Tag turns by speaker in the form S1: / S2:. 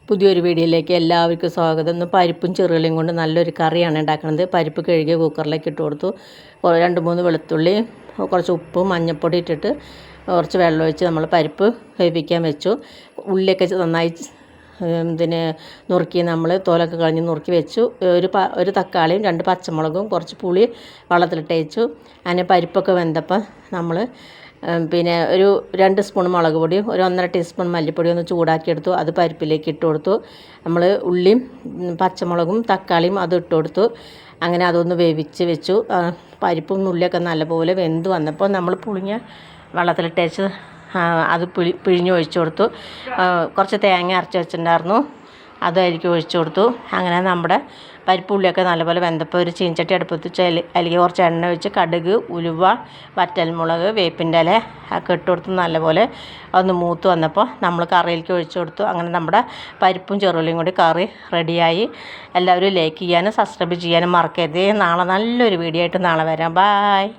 S1: പുതിയൊരു വീഡിയോയിലേക്ക് എല്ലാവർക്കും സ്വാഗതം. ഇന്ന് പരിപ്പും ചെറുള്ളിയും കൊണ്ട് നല്ലൊരു കറിയാണ് ഉണ്ടാക്കുന്നത്. പരിപ്പ് കഴുകി കുക്കറിലേക്ക് ഇട്ട് കൊടുത്തു. 2-3 വെളുത്തുള്ളി, കുറച്ച് ഉപ്പും മഞ്ഞൾപ്പൊടി ഇട്ടിട്ട് കുറച്ച് വെള്ളം ഒഴിച്ച് നമ്മൾ പരിപ്പ് വേവിക്കാൻ വെച്ചു. ഉള്ളിയൊക്കെ നന്നായി നുറുക്കി നമ്മൾ തോലൊക്കെ കളഞ്ഞ് നുറുക്കി വെച്ചു. ഒരു തക്കാളിയും 2 പച്ചമുളകും കുറച്ച് പുളി വെള്ളത്തിലിട്ട് വെച്ചു. അങ്ങനെ പരിപ്പൊക്കെ വെന്തപ്പോൾ നമ്മൾ ഒരു 2 സ്പൂൺ മുളക് പൊടിയും 1.5 ടീസ്പൂൺ മല്ലിപ്പൊടിയും ഒന്ന് ചൂടാക്കിയെടുത്തു. അത് പരിപ്പിലേക്ക് ഇട്ട് കൊടുത്തു. നമ്മൾ ഉള്ളിയും പച്ചമുളകും തക്കാളിയും അത് ഇട്ട് കൊടുത്തു. അങ്ങനെ അതൊന്ന് വേവിച്ച് വെച്ചു. പരിപ്പും ഉള്ളിയൊക്കെ നല്ലപോലെ വെന്ത് വന്നപ്പോൾ നമ്മൾ പുളിഞ്ഞ വെള്ളത്തിലിട്ടേച്ച് അത് പിഴിഞ്ഞ് ഒഴിച്ചു കൊടുത്തു. കുറച്ച് തേങ്ങ അരച്ച് വെച്ചിട്ടുണ്ടായിരുന്നു, അതായിരിക്കും ഒഴിച്ചു കൊടുത്തു. അങ്ങനെ നമ്മുടെ പരിപ്പുള്ളിയൊക്കെ നല്ലപോലെ വെന്തപ്പോൾ ഒരു ചീനച്ചട്ടി അടുപ്പത്ത് വെച്ച് അല്ലെങ്കിൽ കുറച്ച് എണ്ണ ഒഴിച്ച് കടുക്, ഉലുവ, വറ്റൽമുളക്, വേപ്പിൻ്റെ ഇല ഒക്കെ ഇട്ട് കൊടുത്ത് നല്ലപോലെ ഒന്ന് മൂത്ത് വന്നപ്പോൾ നമ്മൾ കറിയിലേക്ക് ഒഴിച്ചു കൊടുത്തു. അങ്ങനെ നമ്മുടെ പരിപ്പും ചെറുള്ളിയും കൂടി കറി റെഡിയായി. എല്ലാവരും ലൈക്ക് ചെയ്യാനും സബ്സ്ക്രൈബ് ചെയ്യാനും മറക്കരുത്. നാളെ നല്ലൊരു വീഡിയോ ആയിട്ട് നാളെ വരാം. ബായ്.